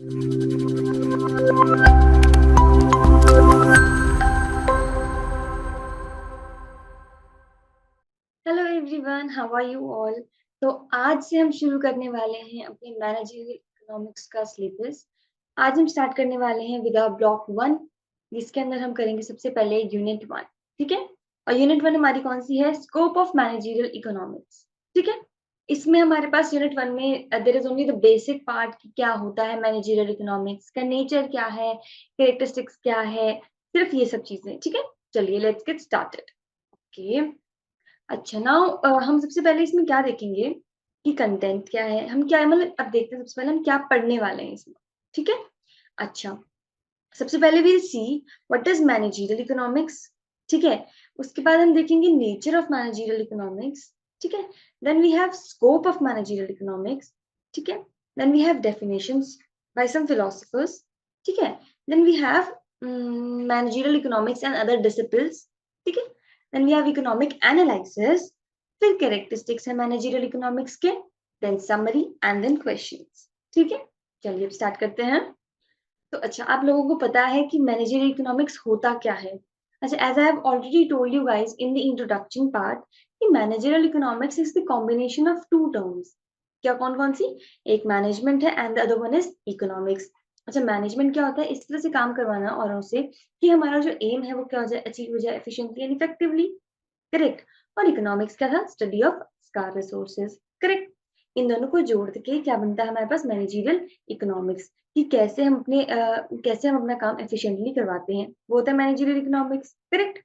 Hello everyone, how are you all. तो आज से हम शुरू करने वाले हैं अपने मैनेजरियल इकोनॉमिक्स का सिलेबस। आज हम स्टार्ट करने वाले हैं विद ब्लॉक 1, जिसके अंदर हम करेंगे सबसे पहले यूनिट 1। ठीक है, और यूनिट 1 हमारी कौन सी है? Scope of managerial economics. ठीक है, इसमें हमारे पास यूनिट 1 में there is only the basic part कि क्या होता है मैनेजरियल इकोनॉमिक्स का, नेचर क्या है, कैरेक्टरिस्टिक्स क्या है, सिर्फ ये सब चीजें। ठीक है, चलिए लेट्स गेट स्टार्टेड। ओके, अच्छा नाउ हम सबसे पहले इसमें क्या देखेंगे कि कंटेंट क्या है, हम क्या मतलब अब देखते हैं सबसे पहले हम क्या पढ़ने वाले हैं इसमें। ठीक है, अच्छा सबसे पहले we'll see what is managerial economics. ठीक है, उसके बाद हम देखेंगे नेचर ऑफ मैनेजरियल इकोनॉमिक्स। ठीक है, then we have scope of managerial economics. ठीक है, then we have definitions by some philosophers. ठीक है, then we have managerial economics and other disciplines. ठीक है, then we have economic analysis, फिर characteristics है मैनेजरियल इकोनॉमिक्स के, then summary and then questions. ठीक है, चलिए अब स्टार्ट करते हैं। तो अच्छा, आप लोगों को पता है कि मैनेजरियल इकोनॉमिक्स होता क्या है? अच्छा, as I have already told you guys in the introduction part कि managerial economics is the combination of two terms. क्या कौन कौन सी? एक मैनेजमेंट है and the other one is economics. अच्छा, मैनेजमेंट क्या होता है? इस तरह से काम करवाना औरों से कि हमारा जो एम है वो क्या हो जाए, अचीव हो जाए एफिशिएंटली एंड इफेक्टिवली। करेक्ट। और इकोनॉमिक्स क्या था? Study of scarce resources. Correct. इन दोनों को जोड़ के क्या बनता है हमारे पास? Managerial economics. कि कैसे हम अपना काम एफिशिएंटली करवाते हैं, वो होता है managerial economics. Correct.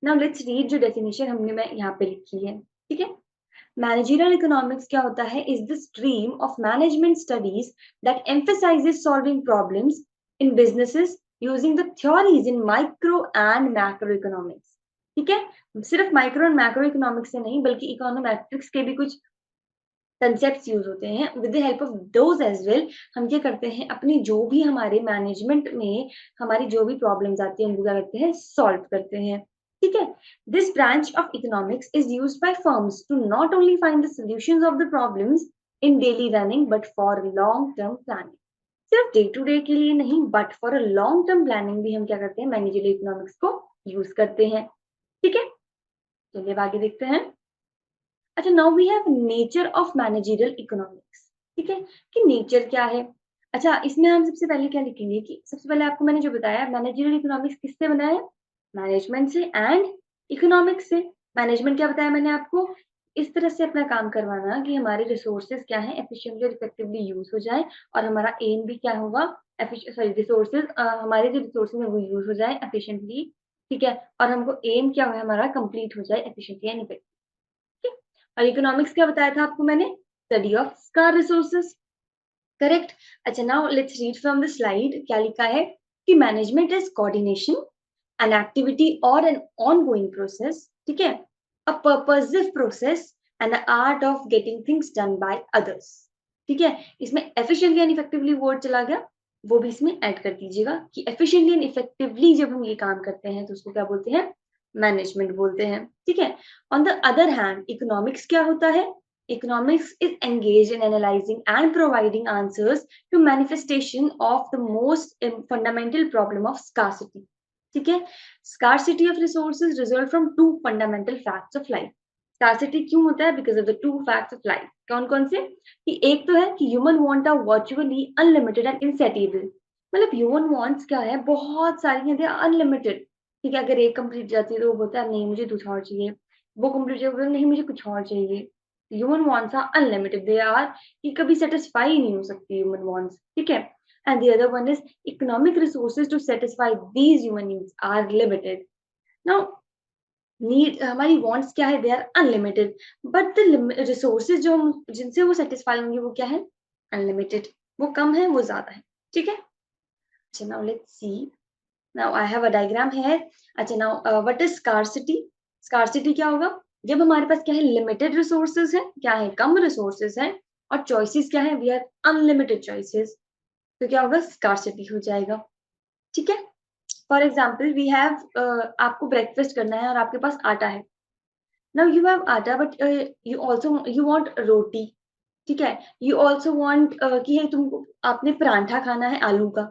Now let's read जो डेफिनेशन हमने मैं यहाँ पे लिखी है। ठीक है, मैनेजरियल इकोनॉमिक्स क्या होता है? Is the stream of management studies that emphasises solving problems in businesses using the theories in micro and macro economics. ठीक है, सिर्फ माइक्रो एंड मैक्रो इकोनॉमिक्स से नहीं बल्कि इकोनोमेट्रिक्स के भी कुछ कंसेप्ट यूज होते हैं। With the help of those as well हम क्या करते हैं, अपनी जो भी हमारे मैनेजमेंट में हमारी जो भी प्रॉब्लम्स आती है उनको क्या करते हैं, सॉल्व करते हैं। ठीक है, this branch of economics is used by firms to not only find the solutions of the problems in daily running but for long term planning. सिर्फ डे टू डे के लिए नहीं but for a long term planning भी हम क्या करते हैं, managerial economics को यूज करते हैं। ठीक है, चलिए अब आगे देखते हैं। अच्छा, now we have nature of managerial economics. ठीक है, कि नेचर क्या है। अच्छा, इसमें हम सबसे पहले क्या लिखेंगे कि सबसे पहले आपको मैंने जो बताया मैनेजरियल इकोनॉमिक्स किससे बना है? मैनेजमेंट से एंड इकोनॉमिक्स से। मैनेजमेंट क्या बताया मैंने आपको? इस तरह से अपना काम करवाना कि हमारे रिसोर्सेज क्या है, एफिशिएंटली और इफेक्टिवली यूज हो जाए, और हमारा एम भी क्या होगा, रिसोर्सेज हमारे जो रिसोर्सेज है वो यूज हो जाए एफिशिएंटली। ठीक है, और हमको एम क्या है हमारा, कंप्लीट हो जाए एफिशिएंटली एंड इफेक्टिवली। और इकोनॉमिक्स क्या बताया था आपको मैंने? Study of scarce resources. Correct. अच्छा, now let's read from the slide. क्या लिखा है कि management is coordination, an activity और एन ऑनगोइंग प्रोसेस। ठीक है, a purposive process and the art of getting things done by others. ठीक है, इसमें एफिशिएंटली एंड इफेक्टिवली वर्ड चला गया, वो भी इसमें ऐड कर दीजिएगा कि एफिशिएंटली एंड इफेक्टिवली जब हम ये काम करते हैं तो उसको क्या बोलते हैं? मैनेजमेंट बोलते हैं। ठीक है, on the other hand economics क्या होता है? Economics is engaged in analyzing and providing answers to manifestation of the most fundamental problem of scarcity. ठीक है, scarcity of resources result from two fundamental facts of life. Scarcity क्यों होता है? Because of the two facts of life. कौन कौन से? कि एक तो है कि human want are virtually unlimited and insatiable. मतलब human wants क्या है? बहुत सारी हैं, they are unlimited. ठीक है, अगर एक कंप्लीट जाती है तो वो बोलता है नहीं मुझे कुछ और चाहिए, वो कंप्लीट जाती नहीं मुझे कुछ और चाहिए। Human wants are unlimited, they are कि कभी सेटिस्फाई ही नहीं हो सकती ह्यूमन वांट्स। ठीक है, and the other one is economic resources to satisfy these human needs are limited. Now need हमारी वांट्स क्या है? They are unlimited, but the resources जो हम जिनसे वो सेटिस्फाई होंगे वो क्या है? अनलिमिटेड। वो कम है, वो ज्यादा है। ठीक है, अच्छा now let's C. Now I have a diagram है। अच्छा, now what is scarcity? Scarcity क्या होगा? जब हमारे पास क्या है, लिमिटेड रिसोर्सेज है, क्या है, कम रिसोर्सेज है, और चॉइसेस क्या है, वी हैव अनलिमिटेड चॉइसेस, तो क्या होगा? स्कार्सिटी हो जाएगा। ठीक है, फॉर एग्जाम्पल वी हैव आपको ब्रेकफास्ट करना है और आपके पास आटा है। Now you have atta but you also you want roti. ठीक है। यू ऑल्सो वांट कि है तुमको आपने पराठा खाना है आलू का,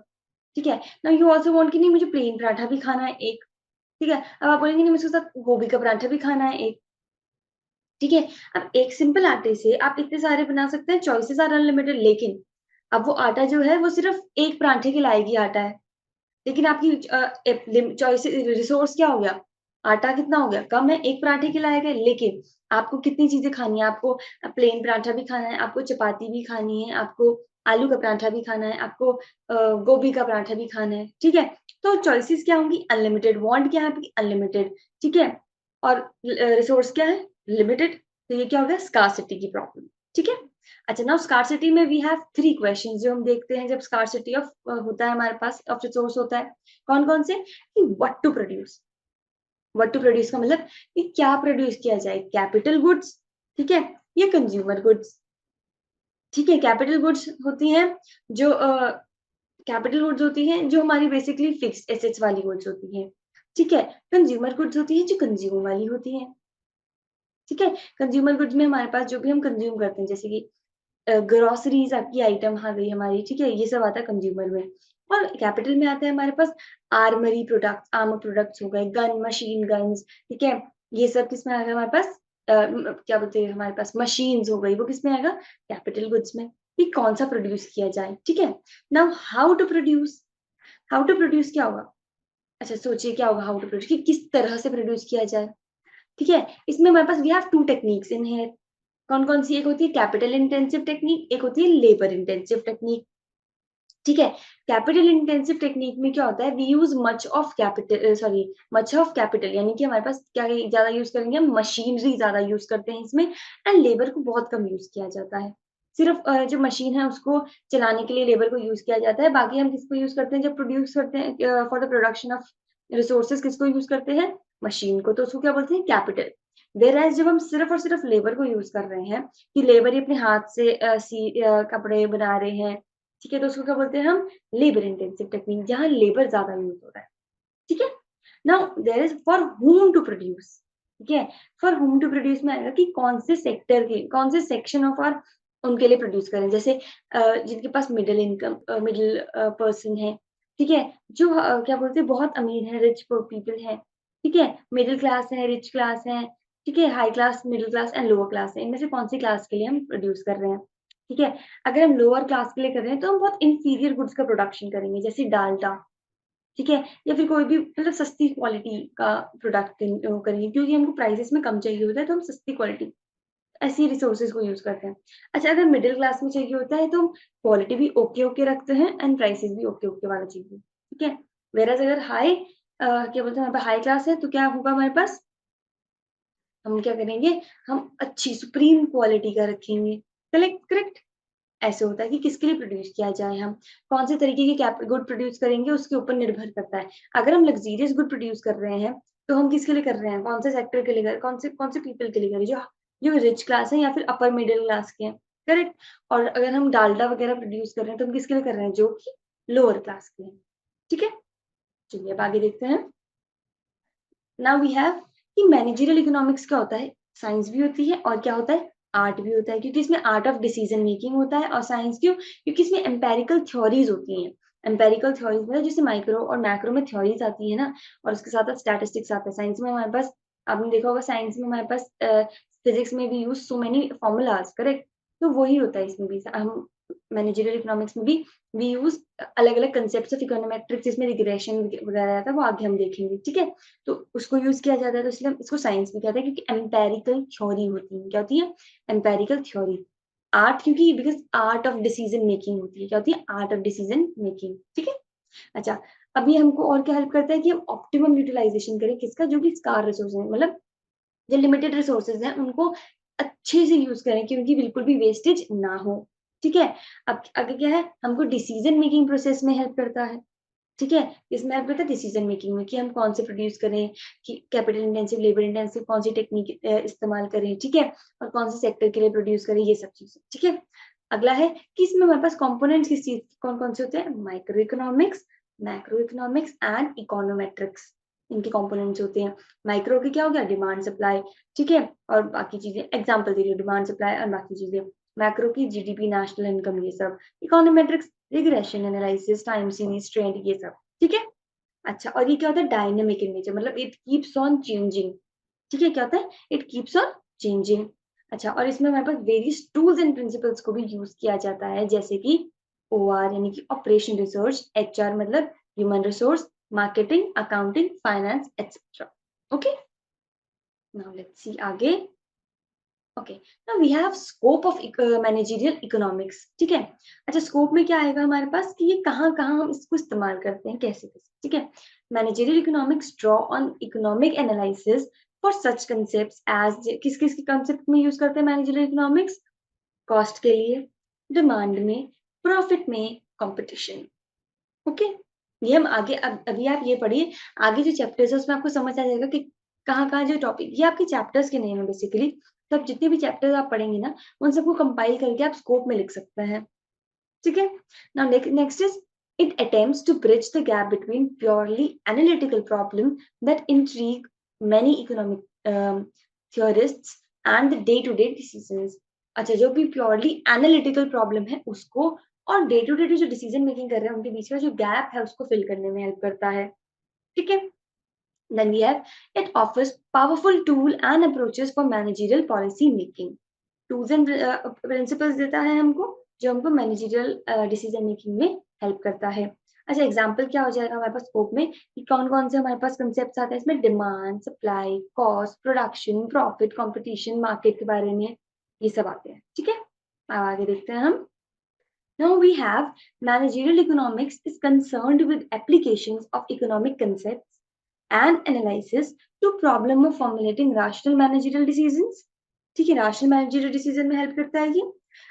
ठीक है। नाउ यू ऑल्सो वांट कि नहीं मुझे प्लेन पराठा भी खाना है एक, ठीक है। अब आप बोलेंगे नहीं मुझे उसके साथ गोभी का पराठा भी खाना है एक, ठीक है। अब एक सिंपल आटे से आप इतने सारे बना सकते हैं, चॉइसेस आर अनलिमिटेड, लेकिन अब वो आटा जो है वो सिर्फ एक पराठे के लायक ही आटा है। लेकिन आपकी चॉइस रिसोर्स क्या हो गया? आटा कितना हो गया? कम है, एक पराठे के लायक है, लेकिन आपको कितनी चीज़ें खानी है? आपको प्लेन पराठा भी खाना है, आपको चपाती भी खानी है, आपको आलू का पराठा भी खाना है, आपको गोभी का पराठा भी खाना है, ठीक है? तो चॉइसेस क्या होंगी? अनलिमिटेड। वांट क्या है आपकी? अनलिमिटेड, ठीक है? और रिसोर्स क्या है? लिमिटेड। तो ये क्या हो गया? स्कार्सिटी की प्रॉब्लम, ठीक है? अच्छा, नाउ स्कार्सिटी में वी हैव 3 क्वेश्चंस जो हम देखते हैं जब स्कार्सिटी ऑफ होता है हमारे पास ऑफ रिसोर्स होता है। कौन-कौन से? कि what to produce. What to produce का मतलब कि क्या प्रोड्यूस किया जाए? कैपिटल गुड्स, ठीक है? या कंज्यूमर गुड्स, ठीक है? कैपिटल गुड्स होती हैं जो कैपिटल गुड्स होती हैं जो हमारी बेसिकली फिक्स्ड एसेट्स वाली गुड्स होती हैं, ठीक है? कंज्यूमर गुड्स होती हैं जो कंज्यूम वाली होती हैं, ठीक है? कंज्यूमर गुड्स में हमारे पास जो भी हम कंज्यूम करते हैं जैसे कि ग्रोसरीज आपकी आइटम आ गई हमारी, ठीक है? ये सब आता है कंज्यूमर में। और कैपिटल में आता है हमारे पास आर्मरी प्रोडक्ट्स, आर्मर प्रोडक्ट्स हो गए, गन, मशीन गन्स, ठीक है? ये सब किसमें आएगा हमारे पास? क्या बोलते हैं हमारे पास मशीन्स हो गई, वो किसमें आएगा? कैपिटल गुड्स में। कि कौन-सा प्रोड्यूस किया जाए, ठीक है? नाउ हाउ टू प्रोड्यूस क्या होगा? अच्छा सोचिए क्या होगा हाउ टू प्रोड्यूस कि किस तरह से प्रोड्यूस किया जाए, ठीक है? इसमें हमारे पास we have 2 techniques in here. कौन-कौन सी? एक होती है कैपिटल इंटेंसिव टेक्निक, एक होती है लेबर इंटेंसिव टेक्निक, ठीक है? कैपिटल इंटेंसिव टेक्निक में क्या होता है? We use much of capital यानी कि हमारे पास क्या ज़्यादा यूज़ करेंगे हम मशीनरी ज़्यादा यूज़ करते हैं इसमें एंड लेबर को बहुत कम यूज़ किया जाता है। सिर्फ़ जो मशीन है उसको चलाने के लिए लेबर को यूज़ किया जाता है। बाकी हम किसको यूज़ करते हैं जब प्रोड्यूस करते हैं for the production of resources किसको यूज़ करते हैं? मशीन को, तो उसको क्या बोलते हैं? कैपिटल। व्हेयरएज़ जब हम सिर्फ़ और सिर्फ़ लेबर को यूज़ कर रहे हैं कि लेबर ही अपने हाथ से कपड़े बना रहे हैं, ठीक है? तो उसको क्या बोलते हैं हम? लेबर इंटेंसिव टेक्निक जहाँ लेबर ज़्यादा यूज़ हो रहा है, ठीक है? Now there is for whom to produce, ठीक है? फॉर व्हॉम टू प्रोड्यूस में आएगा कि कौन से सेक्टर के, कौन से सेक्शन ऑफ आवर उनके लिए प्रोड्यूस करें। जैसे जिनके पास मिडल पर्सन है, ठीक है? जो क्या बोलते हैं बहुत अमीर हैं, रिच पीपल हैं, ठीक है? मिडल क्लास है, रिच क्लास है, ठीक है? High class, middle class and lower class है। इनमें से कौन-सी क्लास के लिए हम प्रोड्यूस कर रहे हैं, ठीक है? अगर हम लोअर क्लास के लिए कर रहे हैं, तो हम बहुत इंफीरियर गुड्स का प्रोडक्शन करेंगे, जैसे डालडा, ठीक है? या फिर कोई भी मतलब सस्ती क्वालिटी का प्रोडक्ट करेंगे क्योंकि हमको प्राइसेज़ में कम चाहिए होता है, तो हम सस्ती क्वालिटी ऐसी रिसोर्सेज़ को यूज़ करते हैं। अच्छा अगर मिडल क्लास में चाहिए होता है, तो हम क्वालिटी भी ओके-ओके रखते हैं एंड प्राइसेज़ भी ओके-ओके वाला चाहिए, ठीक है? व्हेयरएज़ अगर क्या बोलते हैं हमारे पास हाई क्लास है, तो क्या होगा हमारे पास? हम क्या करेंगे? हम अच्छी सुप्रीम क्वालिटी का रखेंगे। करेक्ट? ऐसे होता है कि किसके लिए प्रोड्यूस किया जाए हम, कौन से तरीके की गुड प्रोड्यूस करेंगे उसके ऊपर निर्भर करता है। अगर हम लग्ज़रियस गुड प्रोड्यूस कर रहे हैं, तो हम किसके लिए कर रहे हैं? कौन से सेक्टर के लिए कौन से पीपल के लिए कर रहे हैं? जो रिच क्लास है या फिर अपर मिडल क्लास के हैं, करेक्ट? और अगर हम डालडा वगैरह प्रोड्यूस कर रहे हैं, तो हम किसके लिए कर रहे हैं? जो कि लोअर क्लास के हैं, ठीक है? चलिए अब आगे देखते हैं। नाउ वी हैव कि मैनेजरियल इकोनॉमिक्स क्या होता है? साइंस भी होती है और क्या होता है? आर्ट भी होता है क्योंकि इसमें आर्ट ऑफ डिसीजन मेकिंग होता है और साइंस क्यों? क्योंकि इसमें एम्पिरिकल थ्योरीज़ होती हैं। एम्पिरिकल थ्योरीज़ मतलब जैसे माइक्रो और मैक्रो में थ्योरीज़ आती है ना और उसके साथ-साथ स्टैटिस्टिक्स आता है। साइंस में हमारे पास आपने देखा होगा साइंस में हमारे पास फिज़िक्स में we use so many formulas correct? तो वही होता है इसमें भी। हम मैनेजरियल इकोनॉमिक्स में भी वी यूज़ अलग-अलग कांसेप्ट्स ऑफ इकोनोमेट्रिक्स जिसमें रिग्रेशन वगैरह आता है वो आगे हम देखेंगे, ठीक है? तो उसको यूज़ किया जाता है तो इसलिए हम इसको साइंस भी कहते हैं क्योंकि एम्पिरिकल थ्योरी होती है। क्या होती है? Empirical theory. आर्ट क्योंकि because art of decision making होती है। क्या होती है? आर्ट ऑफ डिसीजन मेकिंग, ठीक है? अच्छा, अब ये हमको और क्या हेल्प करता है कि हम ऑप्टिमम यूटिलाइज़ेशन करें किसका? जो भी स्कार्स रिसोर्स है मतलब जो लिमिटेड रिसोर्सेज़ हैं उनको अच्छे से यूज़ करें कि उनकी बिल्कुल भी वेस्टेज ना हो, ठीक है? अब आगे क्या है? हमको डिसीजन मेकिंग प्रोसेस में हेल्प करता है। ठीक है? इसमें हेल्प करता है डिसीज़न मेकिंग में कि हम कौन से प्रोड्यूस करें, कि कैपिटल इंटेंसिव, लेबर इंटेंसिव कौन सी टेक्निक इस्तेमाल करें, ठीक है? और कौन से सेक्टर के लिए प्रोड्यूस करें, ये सब चीज़ें, ठीक है? अगला है कि इसमें हमारे पास कंपोनेंट्स किस चीज़ कौन-कौन से होते हैं? Micro economics, macro economics and econometrics इनके कंपोनेंट्स होते हैं। माइक्रो के क्या हो गया? डिमांड सप्लाई, ठीक है? और बाकी चीज़ें एग्ज़ाम्पल दे रही हूँ डिमांड सप्लाई और बाकी चीज़ें। मैक्रो की जीडीपी, नेशनल इनकम, ये सब। Econometrics regression analysis, time series, trend, ये सब। ठीक है। अच्छा, और ये क्या होता है? डायनेमिक इन नेचर, मतलब इट कीप्स ऑन चेंजिंग। ठीक है, क्या होता है? It keeps on changing. अच्छा, और इसमें हमारे पास वेरियस टूल्स एंड प्रिंसिपल्स को भी यूज किया जाता है, जैसे कि ओआर यानी कि ऑपरेशन रिसोर्स, एचआर मतलब human resource, marketing, accounting, finance, etcetera. Okay, now let's see आगे। Okay, now we have scope of managerial economics. ठीक है। अच्छा, स्कोप में क्या आएगा हमारे पास कि ये कहाँ कहाँ हम इसको इस्तेमाल करते हैं, कैसे कैसे। ठीक है। Managerial economics draw on economic analysis for such concepts as, किस किस के कंसेप्ट में यूज करते हैं मैनेजरियल इकोनॉमिक्स? कॉस्ट के लिए, डिमांड में, प्रॉफिट में, कंपटीशन। ओके, ये हम आगे, अब अभी आप ये पढ़िए, आगे जो चैप्टर्स है उसमें आपको समझ आ जाएगा कि कहाँ कहाँ जो टॉपिक, ये आपके चैप्टर्स के नेम है बेसिकली। तो आप जितने भी चैप्टर्स आप पढ़ेंगे ना, उन सबको कंपाइल करके आप स्कोप में लिख सकते हैं। ठीक है। Now next is, it attempts to bridge the gap between purely analytical problem that intrigue many economic theorists and the day-to-day decisions। अच्छा, जो भी प्योरली एनालिटिकल प्रॉब्लम है उसको, और डे टू डे जो डिसीजन मेकिंग कर रहे हैं उनके बीच का जो गैप है उसको फिल करने में हेल्प करता है। ठीक है। Then we have, it offers powerful tool and approaches for managerial policy making। Tools and principles देता है हमको, जो हमको मैनेजरियल डिसीजन मेकिंग में हेल्प करता है। अच्छा, एग्जांपल क्या हो जाएगा हमारे पास स्कोप में कि कौन कौन से हमारे पास कंसेप्ट आते हैं इसमें? Demand, supply, cost, production, profit, competition, market के बारे में, ये सब आते हैं। ठीक है, अब आगे देखते हैं हम। Now we have, managerial economics is concerned with applications of economic concepts and analysis to problem of formulating rational managerial decisions। ठीक है, rational managerial decision में help करता है ये।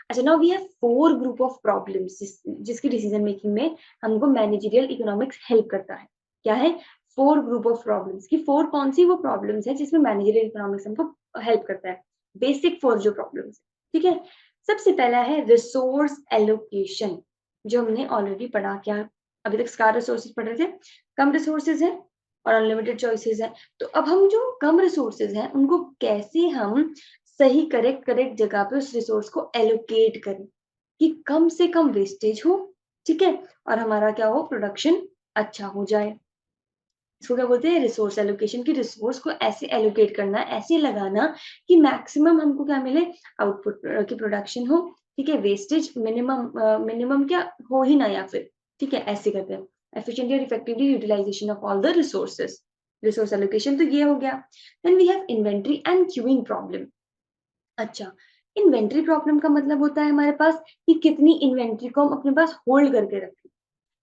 अच्छा, now we have four group of problems जिसकी decision making में हमको managerial economics help करता है। क्या है? फोर ग्रुप ऑफ प्रॉब्लम्स की, फोर कौन सी वो प्रॉब्लम्स है जिसमें मैनेजरियल इकोनॉमिक्स हमको हेल्प करता है? बेसिक फोर जो प्रॉब्लम्स। ठीक है। सबसे पहला है रिसोर्स एलोकेशन, जो हमने ऑलरेडी पढ़ा। क्या अभी तक स्कार रिसोर्सेज पढ़ रहे थे? कम रिसोर्सेज है और अनलिमिटेड चॉइसेस है। तो अब हम जो कम रिसोर्सेज हैं उनको कैसे हम सही करेक्ट करेक्ट जगह पे उस रिसोर्स को एलोकेट करें कि कम से कम वेस्टेज हो। ठीक है, और हमारा क्या हो, प्रोडक्शन अच्छा हो जाए। इसको क्या बोलते हैं? Resource allocation. की रिसोर्स को ऐसे एलोकेट करना, ऐसे लगाना कि मैक्सिमम हमको क्या मिले, आउटपुट की प्रोडक्शन हो। ठीक है, वेस्टेज मिनिमम, मिनिमम क्या हो ही ना, या फिर ठीक है ऐसे करते हैं। एफिशिएंटली और effectively utilisation of all the resources, resource allocation तो ये हो गया। Then we have inventory and queuing problem. अच्छा, इन्वेंट्री प्रॉब्लम का मतलब होता है हमारे पास कि कितनी इन्वेंट्री को हम अपने पास होल्ड करके रखें।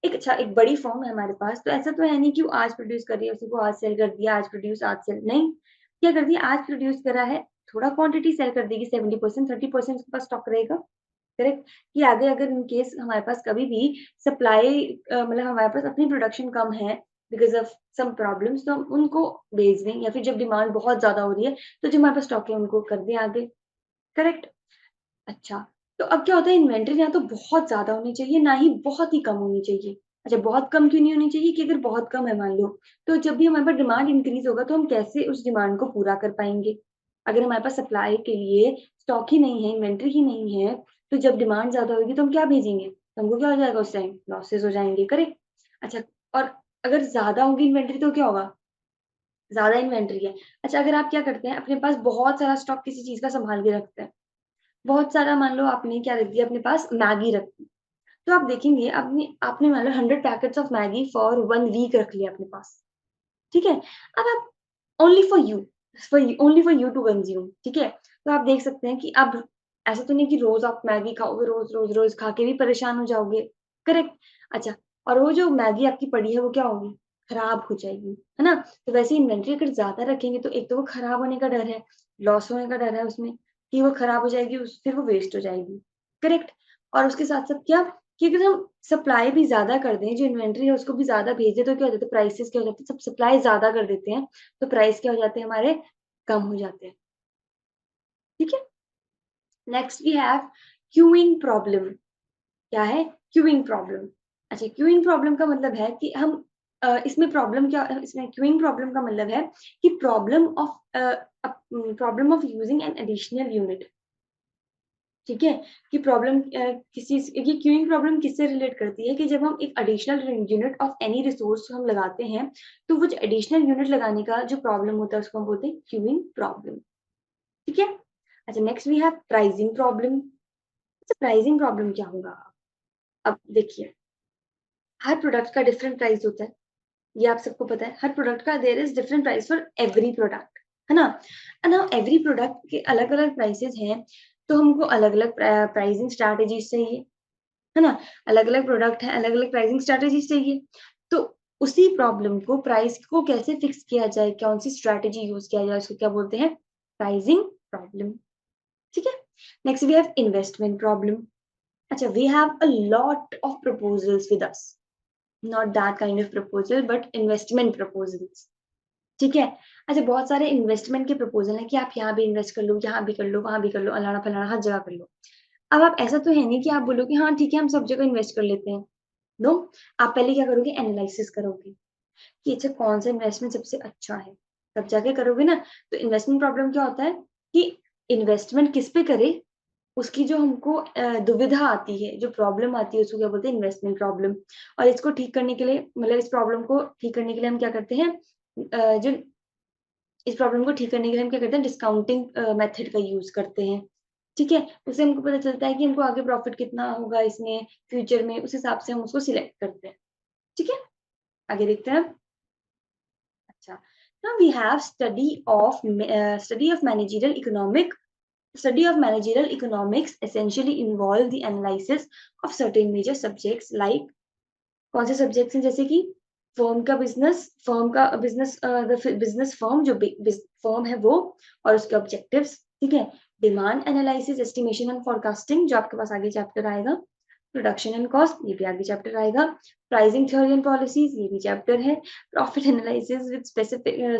एक, अच्छा, एक बड़ी फर्म है हमारे पास, तो ऐसा तो है नहीं कि वो आज प्रोड्यूस कर रही है, उसी को आज सेल कर दिया, आज प्रोड्यूस आज सेल, नहीं। क्या कर दिया, आज प्रोड्यूस करा है, थोड़ा क्वांटिटी सेल कर देगी, 70%, 30% उसके पास स्टॉक रहेगा। करेक्ट। कि आगे अगर इन केस हमारे पास कभी भी सप्लाई, मतलब हमारे पास अपनी प्रोडक्शन कम है बिकॉज ऑफ सम प्रॉब्लम्स, तो हम उनको भेज दें, या फिर जब डिमांड बहुत ज्यादा हो रही है तो जो हमारे पास स्टॉक है उनको कर दें आगे। करेक्ट। अच्छा, तो अब क्या होता है, इन्वेंटरी ना तो बहुत ज़्यादा होनी चाहिए, ना ही बहुत ही कम होनी चाहिए। अच्छा, बहुत कम क्यों नहीं होनी चाहिए? कि अगर बहुत कम है मान लो, तो जब भी हमारे पास डिमांड इंक्रीज़ होगा तो हम कैसे उस डिमांड को पूरा कर पाएँगे? अगर हमारे पास सप्लाई के लिए स्टॉक ही नहीं है, इन्वेंटरी ही नहीं है, तो जब डिमांड ज़्यादा होगी तो हम क्या भेजेंगे? तो हमको क्या हो जाएगा उस टाइम? लॉसेस हो जाएँगे, करेक्ट? अच्छा, और अगर ज़्यादा होगी इन्वेंटरी तो क्या होगा? ज़्यादा इन्वेंटरी है। अच्छा, अगर आप क्या करते हैं, अपने पास बहुत सारा स्टॉक किसी चीज़ का सँभाल के रखते हैं, बहुत सारा, मान लो आपने क्या रख दिया अपने पास, मैगी रख दी। तो आप देखेंगे, आपने आपने मान लो 100 packets of Maggi for 1 week रख लिया अपने पास। ठीक है? अब आप, only for you, only for you to consume, ठीक है? तो आप देख सकते हैं कि अब ऐसा तो नहीं कि रोज़ आप मैगी खाओगे, रोज़ खा के भी परेशान हो जाओगे, करेक्ट? अच्छा, और वो जो मैगी आपकी पड़ी है वो क्या होगी? खराब हो जाएगी, है ना? तो वैसे इन्वेंटरी अगर ज़्यादा रखेंगे तो एक तो वो खराब होने का डर है, लॉस होने का डर है उसमें, कि वो खराब हो जाएगी, फिर वो वेस्ट हो जाएगी, करेक्ट? और उसके साथ-साथ क्या, कि अगर हम सप्लाई भी ज़्यादा कर दें, जो इन्वेंटरी है उसको भी ज़्यादा भेज दें, तो क्या हो जाता है, प्राइसेज़ क्या हो जाते हैं, सब सप्लाई ज़्यादा कर देते हैं, तो प्राइस क्या हो जाते हैं हमारे, कम हो जाते हैं। ठीक है? Next we have queuing problem. क्या है? Queuing problem. अच्छा, क्यूइंग प्रॉब्लम का मतलब है कि हम, इसमें प्रॉब्लम क्या, इसमें क्यूइंग प्रॉब्लम का मतलब है कि problem of using an additional unit. ठीक है, कि प्रॉब्लम किसी ये क्यूइंग प्रॉब्लम किससे रिलेट करती है कि जब हम एक additional unit of any resource हम लगाते हैं, तो वो जो एडिशनल यूनिट लगाने का जो प्रॉब्लम होता है उसको हम बोलते हैं क्यूइंग प्रॉब्लम। ठीक है? अच्छा, next we have pricing problem. अच्छा, प्राइसिंग प्रॉब्लम क्या होगा? अब देखिए, हर प्रोडक्ट का डिफरेंट प्राइस होता है, ये आप सबको पता है। हर प्रोडक्ट का there is different price for every product, है ना? एंड नाउ एवरी प्रोडक्ट के अलग-अलग प्राइसेस हैं, तो हमको अलग-अलग प्राइसिंग स्ट्रैटेजीज चाहिए, है ना? अलग-अलग प्रोडक्ट है, अलग-अलग प्राइसिंग स्ट्रैटेजीज चाहिए। तो उसी प्रॉब्लम को, प्राइस को कैसे फिक्स किया जाए, कौन-सी स्ट्रैटेजी यूज़ किया जाए, उसको क्या बोलते हैं? Pricing problem. ठीक है? Next we have investment problem. अच्छा, we have a lot of proposals with us. Not that kind of proposal, but investment proposals. ठीक है? अच्छा, बहुत सारे इन्वेस्टमेंट के प्रपोजल हैं कि आप यहाँ भी इन्वेस्ट कर लो, यहाँ भी कर लो, वहाँ भी कर लो, अलाना-फलाना हर जगह कर लो। अब आप ऐसा तो है नहीं कि आप बोलोगे हाँ ठीक है, हम सब जगह इन्वेस्ट कर लेते हैं। नो, आप पहले क्या करोगे? एनालिसिस करोगे कि अच्छा कौन सा इन्वेस्टमेंट सबसे अच्छा है। तब जाके करोगे ना। तो इन्वेस्टमेंट प्रॉब्लम क्या होता है कि इन्वेस्टमेंट किस पे करें, उसकी जो हमको दुविधा आती है, जो प्रॉब्लम आती है, उसको क्या बोलते हैं? Investment problem. और इसको ठीक करने के लिए, मतलब इस प्रॉब्लम को ठीक करने के लिए हम क्या करते हैं? जो इस प्रॉब्लम को ठीक करने के लिए हम क्या करते हैं? डिस्काउंटिंग मेथड का यूज़ करते हैं। ठीक है? उससे हमको पता चलता है कि हमको आगे प्रॉफिट कितना होगा इसमें, फ्यूचर में, उस हिसाब से हम उसको सिलेक्ट करते हैं। ठीक है? आगे देखते हैं अब। अच्छा, now we have study of managerial economic. Study of managerial economics essentially involve the analysis of certain major subjects like, कौन से सब्जेक्ट्स हैं? जैसे कि फर्म का बिजनेस, द बिजनेस फर्म, जो फर्म है वो, और उसके ऑब्जेक्टिव्स। ठीक है? Demand analysis, estimation and forecasting, जो आपके पास आगे चैप्टर आएगा। प्रोडक्शन एंड कॉस्ट, ये भी आगे चैप्टर आएगा। प्राइसिंग थ्योरी एंड पॉलिसीज, ये भी चैप्टर है। Profit analysis with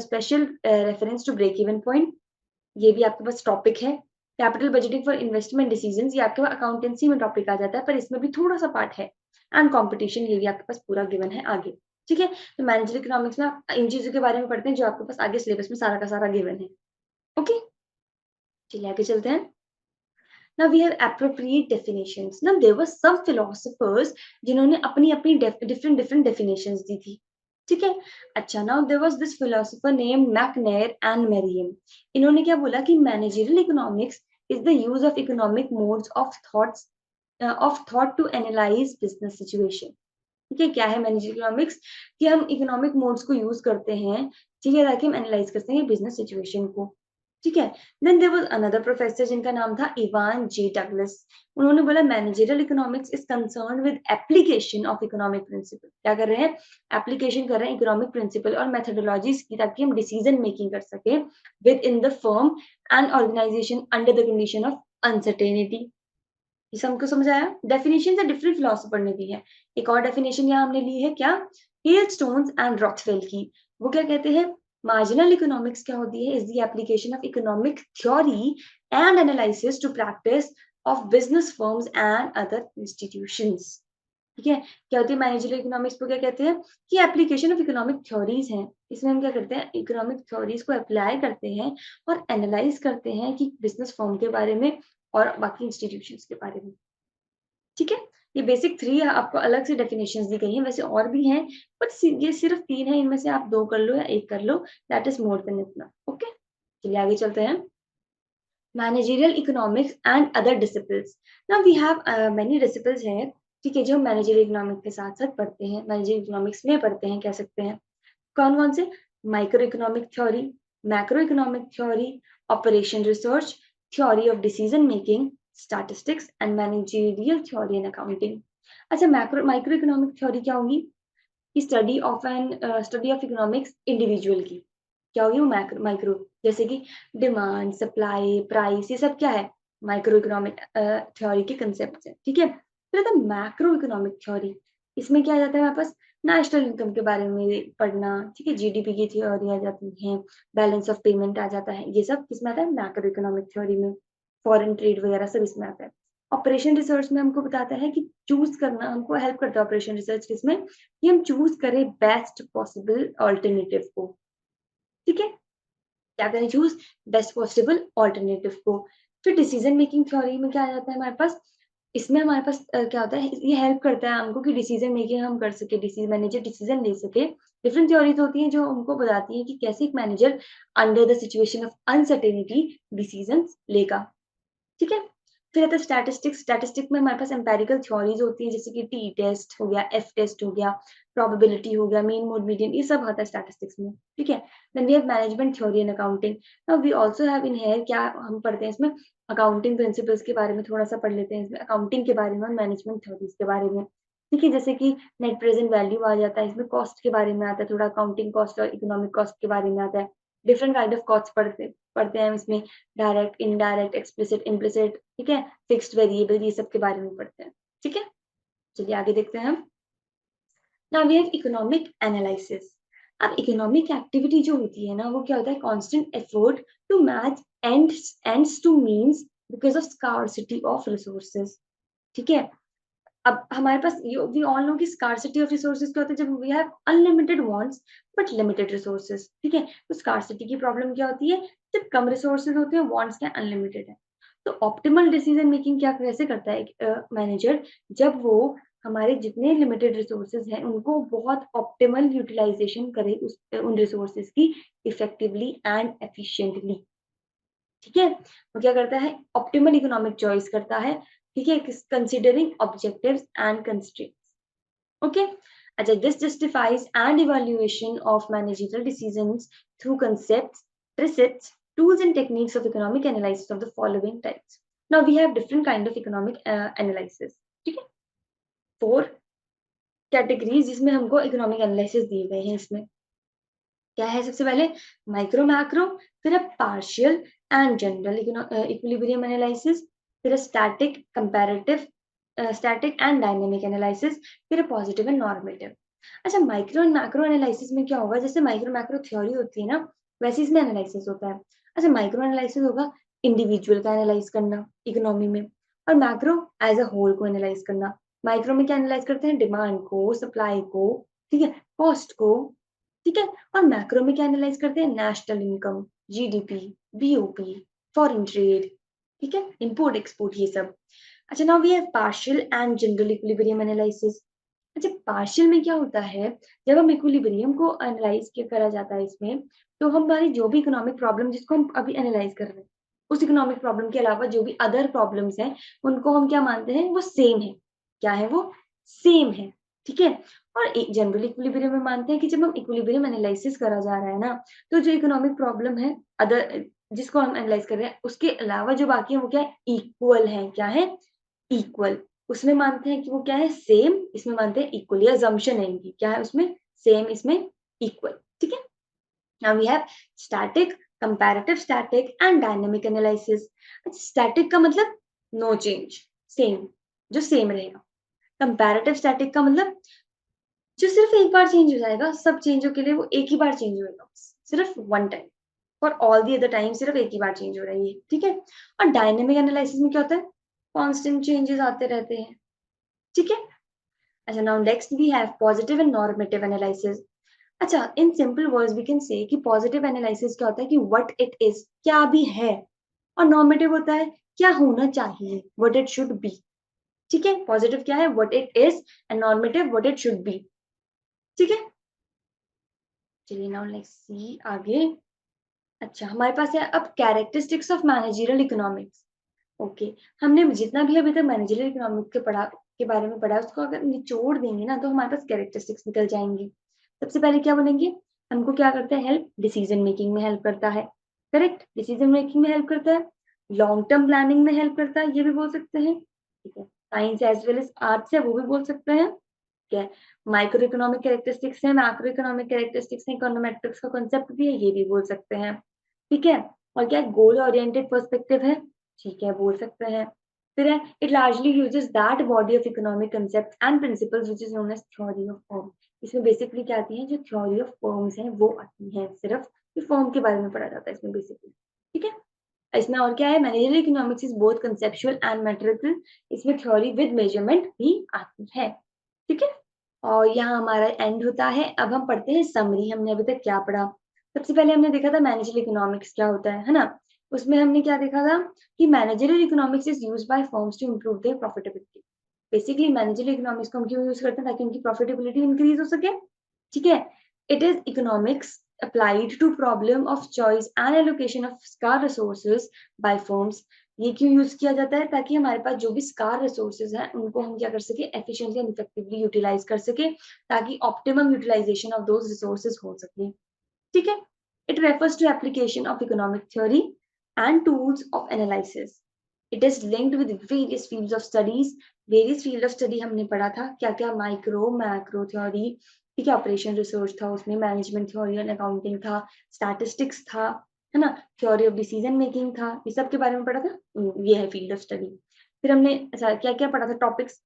special reference to break even point, ये भी आपके पास टॉपिक है। Capital budgeting for investment decisions, ये आपके पास अकाउंटेंसी में टॉपिक आ जाता है, पर इसमें भी थोड़ा सा पार्ट है। एंड कंपटीशन, ये भी आपके पास पूरा गिवन है आगे। ठीक है? तो मैनेजर इकोनॉमिक्स में आप इन चीजों के बारे में पढ़ते हैं जो आपके पास आगे सिलेबस में सारा का सारा गिवन है। ओके, चलिए आगे चलते हैं। Now we have appropriate definitions. Now there were some philosophers जिन्होंने अपनी अपनी different definitions दी थी। ठीक है? अच्छा, now there was this philosopher named McNair and Merriam. इन्होंने क्या बोला कि managerial economics is the use of economic modes of thought to analyze business situation. ठीक है? क्या है मैनेजरियल इकोनॉमिक्स? कि हम इकोनॉमिक मोड्स को यूज करते हैं, ठीक है, ताकि हम एनालाइज कर सकें बिजनेस सिचुएशन को। ठीक है? Then there was another professor जिनका नाम था इवान जे डगलस। उन्होंने बोला managerial economics is concerned with application of economic principle. क्या कर रहे हैं? एप्लीकेशन कर रहे हैं इकोनॉमिक प्रिंसिपल और मेथोडोलॉजीज की, ताकि हम डिसीजन मेकिंग कर सके within the firm and organisation under the condition of uncertainty. ये सबको समझ आया? डेफिनेशन से डिफरेंट फिलोसोफर ने दी है। एक और डेफिनेशन यहाँ हमने ली है, क्या? हेलस्टोन्स एंड रॉथवेल की। वो क्या कहते हैं? मार्जिनल इकोनॉमिक्स क्या होती है? Is the application of economic theory and analysis to practice of business firms and other institutions. ठीक है? क्या होती है मैनेजरियल इकोनॉमिक्स को? क्या कहते हैं कि एप्लीकेशन ऑफ इकोनॉमिक थ्योरीज हैं। इसमें हम क्या करते हैं? इकोनॉमिक थ्योरीज को अप्लाई करते हैं और एनालाइज करते हैं कि बिजनेस फर्म के बारे में और बाकी इंस्टीट्यूशंस के बारे में। ठीक है? ये बेसिक 3 आपको अलग से डेफिनेशंस दी गई हैं, वैसे और भी हैं, बट ये सिर्फ 3 है, इनमें से आप 2 कर लो या 1 कर लो, that is more than enough. Okay? चलिए आगे चलते हैं। Managerial economics and other disciplines. Now we have many disciplines हैं, ठीक है, जो हम मैनेजरियल इकोनॉमिक्स के साथ-साथ पढ़ते हैं, मैनेजरियल इकोनॉमिक्स में पढ़ते हैं, कह सकते हैं। कौन-कौन से? Micro economic theory, macro economic theory, operation research, theory of decision making, statistics and managerial theory and accounting. अच्छा, माइक्रो इकोनॉमिक थ्योरी क्या होगी? कि स्टडी ऑफ इकोनॉमिक्स इंडिविजुअल की। क्या होगी वो? माइक्रो, जैसे कि डिमांड, सप्लाई, प्राइस, ये सब क्या है? माइक्रो इकोनॉमिक थ्योरी के कंसेप्ट है। ठीक है? फिर आता है मैक्रो इकोनॉमिक थ्योरी। इसमें क्या आ जाता है हमारे पास? नेशनल इनकम के बारे में पढ़ना, ठीक है, जीडीपी की थ्योरी आ जाती है, बैलेंस ऑफ पेमेंट आ जाता है, ये सब किसमें आता है? मैक्रो इकोनॉमिक थ्योरी में। फॉरेन ट्रेड वगैरह सब इसमें आता है। ऑपरेशन रिसर्च में हमको बताता है कि चूज करना, हमको हेल्प करता है ऑपरेशन रिसर्च किसमें? कि हम चूज करें बेस्ट पॉसिबल ऑल्टरनेटिव को। ठीक है? क्या करें? चूज बेस्ट पॉसिबल ऑल्टरनेटिव को। फिर डिसीजन मेकिंग थ्योरी में क्या आ जाता है हमारे पास, इसमें हमारे पास क्या होता है, ये हेल्प करता है हमको कि डिसीजन मेकिंग हम कर सके, मैनेजर डिसीजन ले सके। डिफरेंट थ्योरीज होती हैं जो हमको बताती हैं कि कैसे एक manager under the situation of uncertainty decision लेगा। ठीक है। फिर आता है स्टैटिस्टिक्स। स्टैटिस्टिक में हमारे पास एम्पेरिकल थ्योरीज होती हैं, जैसे कि टी टेस्ट हो गया, एफ टेस्ट हो गया, प्रोबेबिलिटी हो गया, मीन मोड मीडियन, ये सब आता है स्टैटिस्टिक्स में। ठीक है। Then we have management theory and accounting. Now we also have in here, क्या हम पढ़ते हैं इसमें, अकाउंटिंग प्रिंसिपल्स के बारे में थोड़ा सा पढ़ लेते हैं इसमें, अकाउंटिंग के बारे में और मैनेजमेंट थ्योरीज के बारे में। ठीक है। जैसे कि नेट प्रेजेंट वैल्यू आ जाता है इसमें, कॉस्ट के बारे में आता है थोड़ा, अकाउंटिंग कॉस्ट और इकोनॉमिक कॉस्ट के बारे में आता है। डिफरेंट काइंड ऑफ कॉस्ट पढ़ते पढ़ते हैं इसमें, डायरेक्ट, इनडायरेक्ट, एक्सप्लिसिट, इम्प्लिसिट, ठीक है, फिक्स्ड वेरिएबल, ये सब के बारे में पढ़ते हैं। ठीक है। चलिए आगे देखते हैं हम। Now we have economic analysis. अब इकोनॉमिक एक्टिविटी जो होती है ना, वो क्या होता है, constant effort to match ends to means because of scarcity of resources. ठीक है। अब हमारे पास वी ऑल नो कि स्कार्सिटी ऑफ रिसोर्सेज क्या होता है, जब we have unlimited wants but limited resources. ठीक है। तो स्कार्सिटी की प्रॉब्लम क्या होती है, जब कम रिसोर्सेज होते हैं, वांट्स क्या अनलिमिटेड है। तो ऑप्टिमल डिसीजन मेकिंग क्या कैसे करता है मैनेजर, जब वो हमारे जितने लिमिटेड रिसोर्सेज हैं उनको बहुत ऑप्टिमल यूटिलाइजेशन करे, उन रिसोर्सेज की इफेक्टिवली एंड एफिशिएंटली। ठीक है। वो क्या करता है, ऑप्टिमल इकोनॉमिक चॉइस करता है। ठीक है, considering objectives and constraints. Okay. अच्छा, this justifies and evaluation of managerial decisions through concepts, precepts, tools and techniques of economic analysis of the following types. Now we have different kind of economic analysis. ठीक है। 4 categories जिसमें हमको economic analysis दिए गए हैं। इसमें क्या है, सबसे पहले माइक्रो मैक्रो, फिर partial and general equilibrium analysis, फिर static comparative, static and dynamic analysis, फिर पॉजिटिव एंड नॉर्मेटिव। अच्छा, माइक्रो एंड मैक्रो एनालिसिस में क्या होगा, जैसे माइक्रो मैक्रो थ्योरी होती है ना, वैसे इसमें एनालिसिस होता है। अच्छा, माइक्रो एनालिसिस होगा इंडिविजुअल का एनालाइज करना इकोनॉमी में, और मैक्रो एज अ होल को एनालाइज करना। माइक्रो में क्या एनालाइज करते हैं, डिमांड को, सप्लाई को, ठीक है, कॉस्ट को। ठीक है। और मैक्रो में क्या एनालाइज करते हैं, national income, GDP, BOP, foreign trade, ठीक है, इंपोर्ट एक्सपोर्ट, ये सब। अच्छा, now we have partial and general equilibrium analysis. अच्छा, पार्शियल में क्या होता है, जब हम इक्विलिब्रियम को एनालाइज करा जाता है इसमें, तो हमारी जो भी इकोनॉमिक प्रॉब्लम जिसको हम अभी एनालाइज कर रहे हैं, उस इकोनॉमिक प्रॉब्लम के अलावा जो भी अदर प्रॉब्लम्स हैं, उनको हम क्या मानते हैं, वो सेम है। क्या है वो, सेम है। ठीक है। और एक जनरल इक्विलिब्रियम में मानते हैं कि जब हम इक्विलिब्रियम एनालिसिस करा जा रहा है ना, तो जो इकोनॉमिक प्रॉब्लम है अदर जिसको हम एनालाइज कर रहे हैं, उसके अलावा जो बाकी है वो क्या है, इक्वल है। क्या है, इक्वल। उसमें मानते हैं कि वो क्या है, सेम, इसमें मानते हैं इक्वल। ये अजम्पशन है इनकी, क्या है उसमें, सेम, इसमें इक्वल। ठीक है। Now we have static, comparative static and dynamic analysis. Static का मतलब नो चेंज, सेम, जो सेम रहेगा। कंपैरेटिव स्टैटिक का मतलब जो सिर्फ एक बार चेंज हो जाएगा, सब चेंजों के लिए वो एक ही बार चेंज होएगा, सिर्फ one time. For all the other time सिर्फ एक ही बार चेंज हो रहा है ये। ठीक है। और डायनेमिक एनालिसिस में क्या होता है, कांस्टेंट चेंजेस आते रहते हैं। ठीक है। अच्छा, now next we have positive and normative analysis. अच्छा, in simple words we can say कि पॉजिटिव एनालिसिस क्या होता है कि व्हाट इट इज, क्या भी है, और नॉर्मेटिव होता है क्या होना चाहिए, व्हाट इट शुड बी। ठीक है। पॉजिटिव क्या है, what it is, and normative what it should be. ठीक है। चलिए नाउ लेट्स सी आगे। अच्छा, हमारे पास है अब characteristics of managerial economics. Okay. हमने जितना भी अभी तक मैनेजरियल इकोनॉमिक्स के बारे में पढ़ा, उसको अगर निचोड़ देंगे ना, तो हमारे पास कैरेक्टरिस्टिक्स निकल जाएंगी। सबसे पहले क्या बोलेंगे, हमको क्या करता है, हेल्प डिसीजन मेकिंग में हेल्प करता है। करेक्ट, डिसीजन मेकिंग में हेल्प करता है, लॉन्ग टर्म प्लानिंग में हेल्प करता है, ये भी बोल सकते हैं। ठीक है। Science as well as arts है, वो भी बोल सकते हैं। ठीक है। माइक्रो इकोनॉमिक कैरेक्टरिस्टिक्स है, मैक्रो इकोनॉमिक कैरेक्टरिस्टिक्स है, इकोनोमेट्रिक्स का कॉन्सेप्ट भी है, ये भी बोल सकते हैं। ठीक है। और क्या, गोल ओरिएंटेड पर्सपेक्टिव है, ठीक है, बोल सकते हैं। फिर है, it largely uses that body of economic concepts and principles which is known as theory of firm. इसमें बेसिकली क्या आती है, जो थ्योरी ऑफ फॉर्म्स हैं वो आती हैं, सिर्फ ये फॉर्म के बारे में पढ़ा जाता है इसमें बेसिकली। ठीक है। इसमें और क्या है, managerial economics is both conceptual and mathematical. इसमें थ्योरी विद मेजरमेंट भी आती है। ठीक है। और यहाँ हमारा एंड होता है। अब हम पढ़ते हैं समरी, हमने अभी तक क्या पढ़ा। सबसे पहले हमने देखा था मैनेजरियल इकोनॉमिक्स क्या होता है ना। उसमें हमने क्या देखा था कि managerial economics is used by firms to improve their profitability. Basically managerial economics को हम क्यों यूज करते हैं, ताकि उनकी प्रॉफिटेबिलिटी इंक्रीज हो सके। ठीक है, it is economics applied to problem of choice and allocation of scarce resources by firms। ये क्यों यूज किया जाता है, ताकि हमारे पास जो भी स्कार रिसोर्सेज हैं उनको हम क्या कर सके, एफिशिएंटली एंड इफेक्टिवली यूटिलाइज कर सके, ताकि optimum utilisation of those resources हो सके। ठीक है, it refers to application of economic theory and tools of analysis. It is linked with various fields of studies. Various field of study हमने पढ़ा था, क्या क्या, माइक्रो मैक्रो थ्योरी, ठीक है, ऑपरेशन रिसर्च था, उसमें मैनेजमेंट थ्योरी एंड अकाउंटिंग था, स्टैटिस्टिक्स था, है ना, थ्योरी ऑफ डिसीजन मेकिंग था, ये सब के बारे में पढ़ा था। ये है फील्ड ऑफ स्टडी। फिर हमने अच्छा क्या क्या पढ़ा था, टॉपिक्स,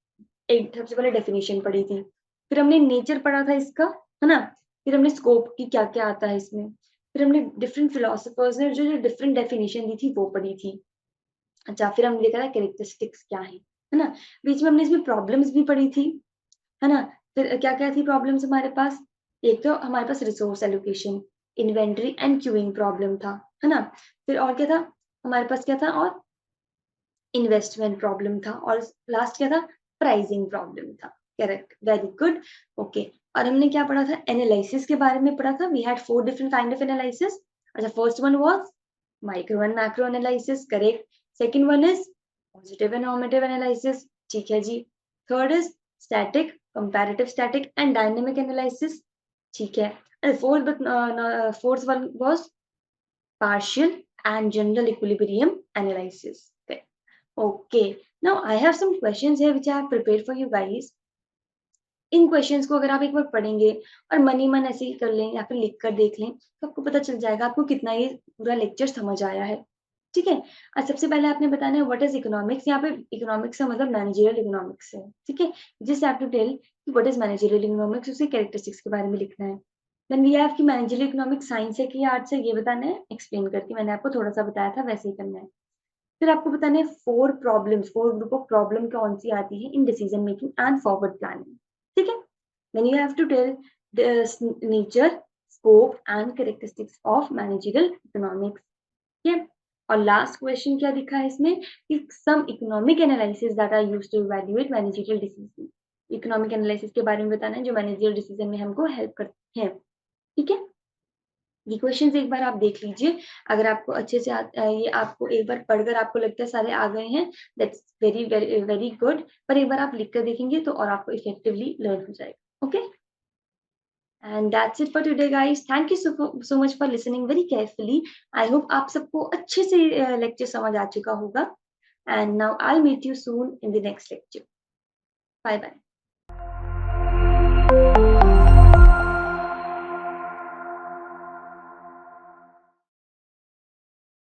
एक सबसे पहले डेफिनेशन पढ़ी थी, फिर हमने नेचर पढ़ा था इसका, है ना, फिर हमने स्कोप की क्या क्या आता है इसमें, फिर हमने डिफरेंट फिलोसफर्स ने जो जो डिफरेंट डेफिनेशन दी थी वो पढ़ी थी। अच्छा, फिर हमने देखा था कैरेक्टरिस्टिक्स क्या है ना, बीच में हमने इसमें प्रॉब्लम्स भी पढ़ी थी, है ना। फिर क्या क्या थी प्रॉब्लम्स हमारे पास, एक तो हमारे पास resource allocation, inventory and queuing problem था, है ना। फिर और क्या था हमारे पास, क्या था, और इन्वेस्टमेंट प्रॉब्लम था, और लास्ट क्या था, प्राइसिंग प्रॉब्लम था। Correct, very good, okay. और हमने क्या पढ़ा था, एनालिसिस के बारे में पढ़ा था। We had 4 different kind of analysis. अच्छा, first one was micro and macro analysis, correct. Second one is positive and normative analysis, ठीक है जी। Third is static, comparative static and dynamic analysis, ठीक है। Fourth one was partial and general equilibrium analysis. Okay, now I have some questions here which I have prepared for you guys. In questions को अगर आप एक बार पढ़ेंगे और money मन ऐसे ही कर लें या फिर लिख कर देख लें, तो आपको पता चल जाएगा आपको कितना ये पूरा लेक्चर समझ आया है। ठीक है, आज सबसे पहले आपने बताना है व्हाट इज इकोनॉमिक्स। यहाँ पे इकोनॉमिक्स का मतलब मैनेजरियल इकोनॉमिक्स है। ठीक है, just have to tell what is managerial economics, उसके कैरेक्टरिस्टिक्स के बारे में लिखना है। देन वी हैव कि मैनेजरियल इकोनॉमिक्स साइंस है कि आर्ट्स है, ये बताना है। एक्सप्लेन करके मैंने आपको थोड़ा सा बताया था, वैसे ही करना है। फिर आपको बताना है 4 प्रॉब्लम्स, 4 ग्रुप ऑफ प्रॉब्लम कौन सी आती है in decision making and forward planning. ठीक है, then you have to tell the nature, scope and characteristics of managerial economics। ठीक है, और लास्ट क्वेश्चन क्या दिखा है इसमें कि some economic analysis that are used to evaluate managerial decision। Economic analysis के बारे में बताना है जो मैनेजरियल डिसीजन में हमको हेल्प करते हैं। ठीक है, ये क्वेश्चंस एक बार आप देख लीजिए। अगर आपको अच्छे से ये आपको एक बार पढ़कर आपको लगता है सारे आ गए हैं, that's very very very good. पर एक बार आप लिख कर देखेंगे तो और आपको इफेक्टिवली लर्न हो जाएगा। Okay, and that's it for today guys, thank you so much for listening very carefully। I hope आप सबको अच्छे से लेक्चर समझ आ चुका होगा। And now I'll meet you soon in the next lecture। Bye bye।